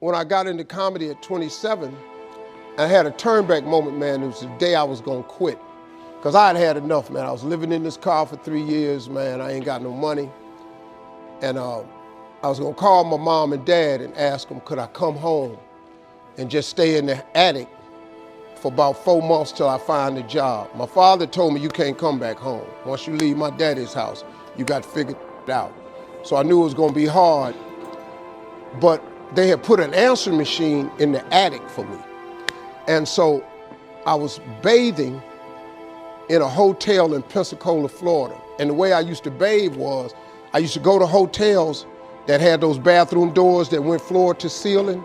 when I got into comedy at 27, I had a turnback moment, man. It was the day I was gonna quit. Because I had had enough, man. I was living in this car for 3 years, man. I ain't got no money. And I was gonna call my mom and dad and ask them, could I come home and just stay in the attic for about 4 months till I find a job. My father told me, you can't come back home. Once you leave my daddy's house, you got to figure it out. So I knew it was gonna be hard, but they had put an answering machine in the attic for me. And so I was bathing in a hotel in Pensacola, Florida. And the way I used to bathe was, I used to go to hotels that had those bathroom doors that went floor to ceiling.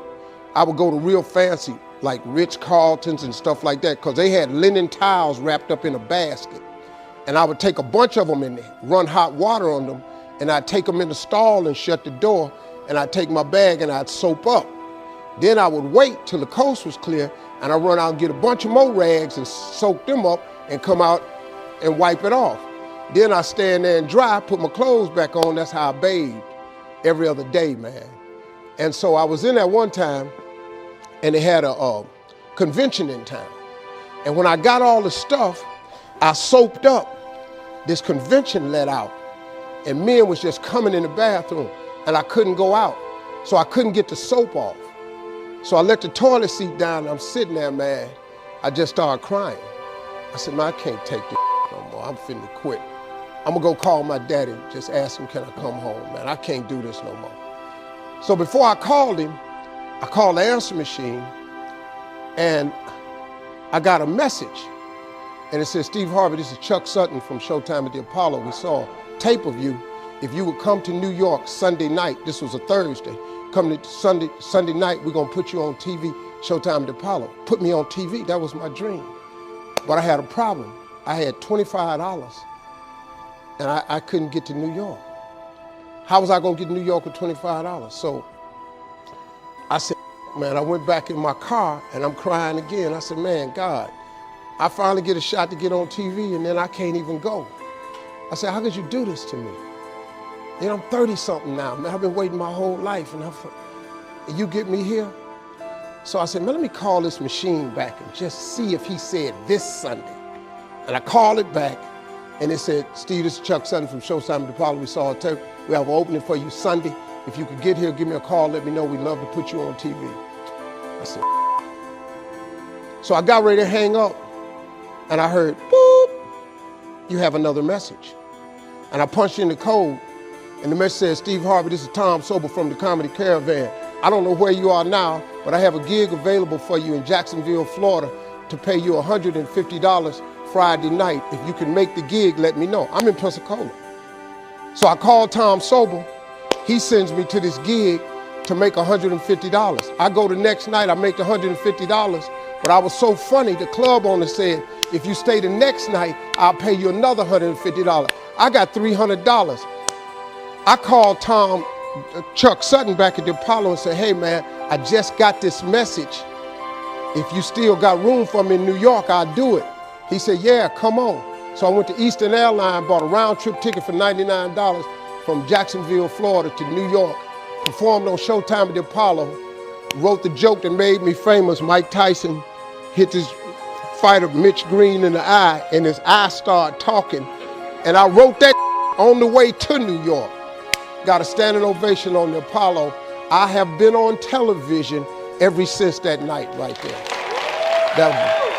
I would go to real fancy, like Ritz-Carltons and stuff like that, because they had linen towels wrapped up in a basket. And I would take a bunch of them and run hot water on them, and I'd take them in the stall and shut the door, and I'd take my bag and I'd soap up. Then I would wait till the coast was clear, and I'd run out and get a bunch of more rags and soak them up and come out and wipe it off. Then I stand there and dry, put my clothes back on. That's how I bathed every other day, man. And so I was in there one time, and they had a convention in town. And when I got all the stuff, I soaped up. This convention let out, and men was just coming in the bathroom, and I couldn't go out. So I couldn't get the soap off. So I let the toilet seat down, and I'm sitting there, man. I just started crying. I said, man, I can't take this no more. I'm finna quit. I'm gonna go call my daddy, just ask him, can I come home, man? I can't do this no more. So before I called him, I called the answer machine, and I got a message. And it said, Steve Harvey, this is Chuck Sutton from Showtime at the Apollo. We saw a tape of you. If you would come to New York Sunday night, this was a Thursday, come to Sunday night, we're gonna put you on TV, Showtime at the Apollo. Put me on TV, that was my dream. But I had a problem. I had $25, and I couldn't get to New York. How was I gonna get to New York with $25? So I said, man, I went back in my car, and I'm crying again. I said, man, God, I finally get a shot to get on TV, and then I can't even go. I said, how could you do this to me? You know, I'm 30-something now, man. I've been waiting my whole life, and you get me here? So I said, man, let me call this machine back and just see if he said this Sunday. And I called it back, and it said, Steve, this is Chuck Sutton from Showtime at the Apollo. We saw a tape. We have an opening for you Sunday. If you could get here, give me a call, let me know. We'd love to put you on TV. I said, so I got ready to hang up, and I heard, boop, you have another message. And I punched in the code, and the message said, Steve Harvey, this is Tom Sobel from the Comedy Caravan. I don't know where you are now, but I have a gig available for you in Jacksonville, Florida, to pay you $150 Friday night. If you can make the gig, let me know. I'm in Pensacola. So I called Tom Sobel. He sends me to this gig to make $150. I go the next night, I make $150, but I was so funny, the club owner said, if you stay the next night, I'll pay you another $150. I got $300. I called Chuck Sutton back at the Apollo and said, hey man, I just got this message. If you still got room for me in New York, I'll do it. He said, yeah, come on. So I went to Eastern Airlines, bought a round trip ticket for $99 from Jacksonville, Florida to New York, performed on Showtime at the Apollo, wrote the joke that made me famous. Mike Tyson hit this fighter, Mitch Green, in the eye, and his eye started talking. And I wrote that on the way to New York. Got a standing ovation on the Apollo. I have been on television ever since that night right there. That was